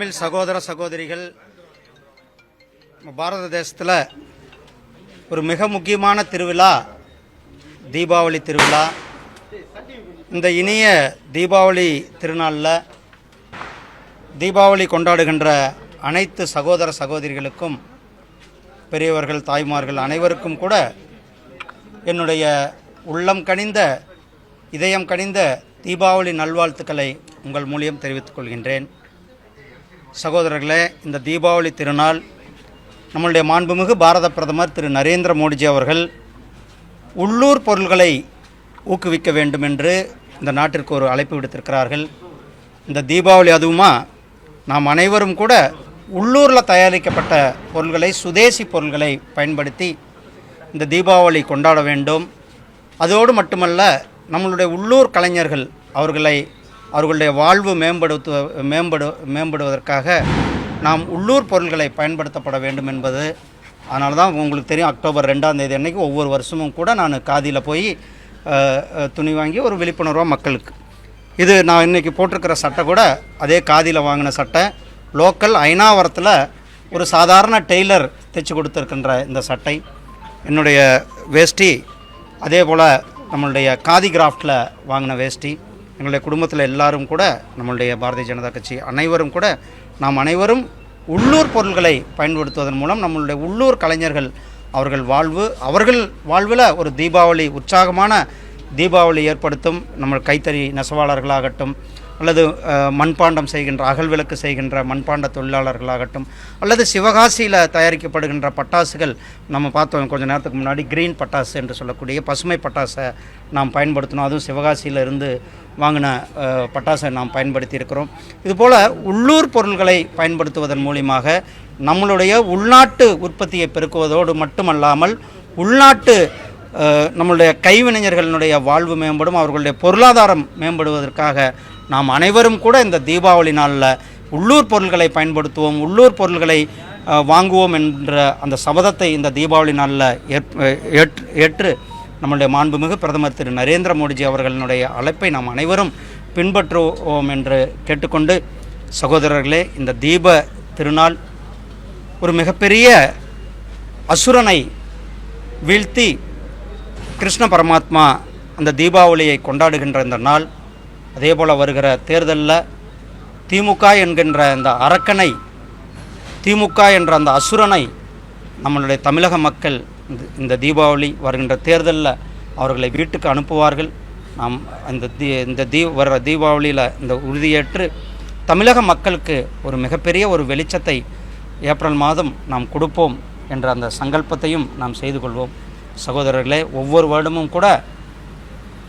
தமிழ் சகோதர சகோதரிகள், பாரத தேசத்தில் ஒரு மிக முக்கியமான திருவிழா தீபாவளி திருவிழா. இந்த இனிய தீபாவளி திருநாளில் தீபாவளி கொண்டாடுகின்ற அனைத்து சகோதர சகோதரிகளுக்கும், பெரியவர்கள், தாய்மார்கள் அனைவருக்கும் கூட என்னுடைய உள்ளம் கனிந்த, இதயம் கனிந்த தீபாவளி நல்வாழ்த்துக்களை உங்கள் மூலியம் தெரிவித்துக் கொள்கின்றேன். சகோதரர்களே, இந்த தீபாவளி திருநாள் நம்மளுடைய மாண்புமிகு பாரத பிரதமர் திரு நரேந்திர மோடிஜி அவர்கள் உள்ளூர் பொருள்களை ஊக்குவிக்க வேண்டும் என்று இந்த நாட்டிற்கு ஒரு அழைப்பு விடுத்திருக்கிறார்கள். இந்த தீபாவளி அதுவுமா நாம் அனைவரும் கூட உள்ளூரில் தயாரிக்கப்பட்ட பொருள்களை, சுதேசி பொருள்களை பயன்படுத்தி இந்த தீபாவளி கொண்டாட வேண்டும். அதோடு மட்டுமல்ல, நம்மளுடைய உள்ளூர் கலைஞர்கள் அவர்களுடைய வாழ்வு மேம்படுவதற்காக நாம் உள்ளூர் பொருள்களை பயன்படுத்தப்பட வேண்டும் என்பது. அதனால தான் உங்களுக்கு தெரியும், அக்டோபர் 2ஆம் தேதி அன்றைக்கி ஒவ்வொரு வருஷமும் கூட நான் காதியில் போய் துணி வாங்கி ஒரு விழிப்புணர்வாக மக்களுக்கு, இது நான் இன்றைக்கி போட்டிருக்கிற சட்டை கூட அதே காதியில் வாங்கின சட்டை. லோக்கல் ஐனாவரத்தில் ஒரு சாதாரண டெய்லர் தைச்சி கொடுத்துருக்கின்ற இந்த சட்டை. என்னுடைய வேஷ்டி அதே போல் நம்மளுடைய காதி கிராஃப்டில் வாங்கின வேஷ்டி. எங்களுடைய குடும்பத்தில் எல்லாரும் கூட, நம்மளுடைய பாரதிய ஜனதா கட்சி அனைவரும் கூட, நாம் அனைவரும் உள்ளூர் பொருள்களை பயன்படுத்துவதன் மூலம் நம்மளுடைய உள்ளூர் கலைஞர்கள் அவர்கள் வாழ்வில் ஒரு தீபாவளி, உற்சாகமான தீபாவளி ஏற்படுத்தும். நம்ம கைத்தறி நெசவாளர்களாகட்டும், அல்லது மண்பாண்டம் செய்கின்ற, அகல் விளக்கு செய்கின்ற மண்பாண்ட தொழிலாளர்களாகட்டும், அல்லது சிவகாசியில் தயாரிக்கப்படுகின்ற பட்டாசுகள், நம்ம பார்த்தோம் கொஞ்சம் நேரத்துக்கு முன்னாடி கிரீன் பட்டாசு என்று சொல்லக்கூடிய பசுமை பட்டாசை நாம் பயன்படுத்தணும். அதுவும் சிவகாசியில் இருந்து வாங்கின பட்டாசை நாம் பயன்படுத்தி இருக்கிறோம். இதுபோல் உள்ளூர் பொருள்களை பயன்படுத்துவதன் மூலியமாக நம்மளுடைய உள்நாட்டு உற்பத்தியை பெருக்குவதோடு மட்டுமல்லாமல் உள்நாட்டு நம்மளுடைய கைவினைஞர்களுடைய வாழ்வு மேம்படும், அவர்களுடைய பொருளாதாரம் மேம்படுவதற்காக நாம் அனைவரும் கூட இந்த தீபாவளி நாளில் உள்ளூர் பொருள்களை பயன்படுத்துவோம், உள்ளூர் பொருள்களை வாங்குவோம் என்ற அந்த சபதத்தை இந்த தீபாவளி நாளில் ஏற்று நம்முடைய மாண்புமிகு பிரதமர் திரு நரேந்திர மோடிஜி அவர்களுடைய அழைப்பை நாம் அனைவரும் பின்பற்றுவோம் என்று கேட்டுக்கொண்டு, சகோதரர்களே, இந்த தீப திருநாள் ஒரு மிகப்பெரிய அசுரனை வீழ்த்தி கிருஷ்ண பரமாத்மா அந்த தீபாவளியை கொண்டாடுகின்ற இந்த நாள். அதே போல் வருகிற தேர்தலில் திமுக என்கின்ற அந்த அரக்கனை, திமுக என்ற அந்த அசுரனை நம்மளுடைய தமிழக மக்கள் இந்த தீபாவளி வருகின்ற தேர்தலில் அவர்களை வீட்டுக்கு அனுப்புவார்கள். நாம் வர்ற தீபாவளியில் இந்த உறுதியேற்று தமிழக மக்களுக்கு ஒரு மிகப்பெரிய ஒரு வெளிச்சத்தை ஏப்ரல் மாதம் நாம் கொடுப்போம் என்ற அந்த சங்கல்பத்தையும் நாம் செய்து கொள்வோம். சகோதரர்களே, ஒவ்வொரு வருடமும் கூட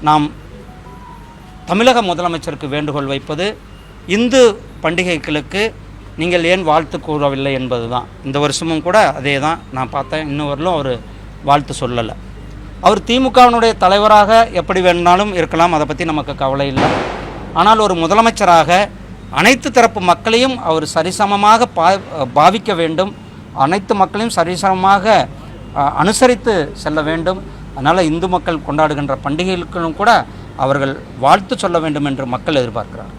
நாம் தமிழக முதலமைச்சருக்கு வேண்டுகோள் வைப்பது, இந்து பண்டிகைகளுக்கு நீங்கள் ஏன் வாழ்த்து கூறவில்லை என்பது தான். இந்த வருஷமும் கூட அதே தான் நான் பார்த்தேன். இன்னும் வரலும் அவர் வாழ்த்து சொல்லலை. அவர் திமுகவினுடைய தலைவராக எப்படி வேணுனாலும் இருக்கலாம், அதை பற்றி நமக்கு கவலை இல்லை. ஆனால் ஒரு முதலமைச்சராக அனைத்து தரப்பு மக்களையும் அவர் சரிசமமாக பாவிக்க வேண்டும், அனைத்து மக்களையும் சரிசமமாக அனுசரித்து செல்ல வேண்டும். அதனால் இந்து மக்கள் கொண்டாடுகின்ற பண்டிகைகளுக்கும் கூட அவர்கள் வாழ்த்து சொல்ல வேண்டும் என்று மக்கள் எதிர்பார்க்கிறார்.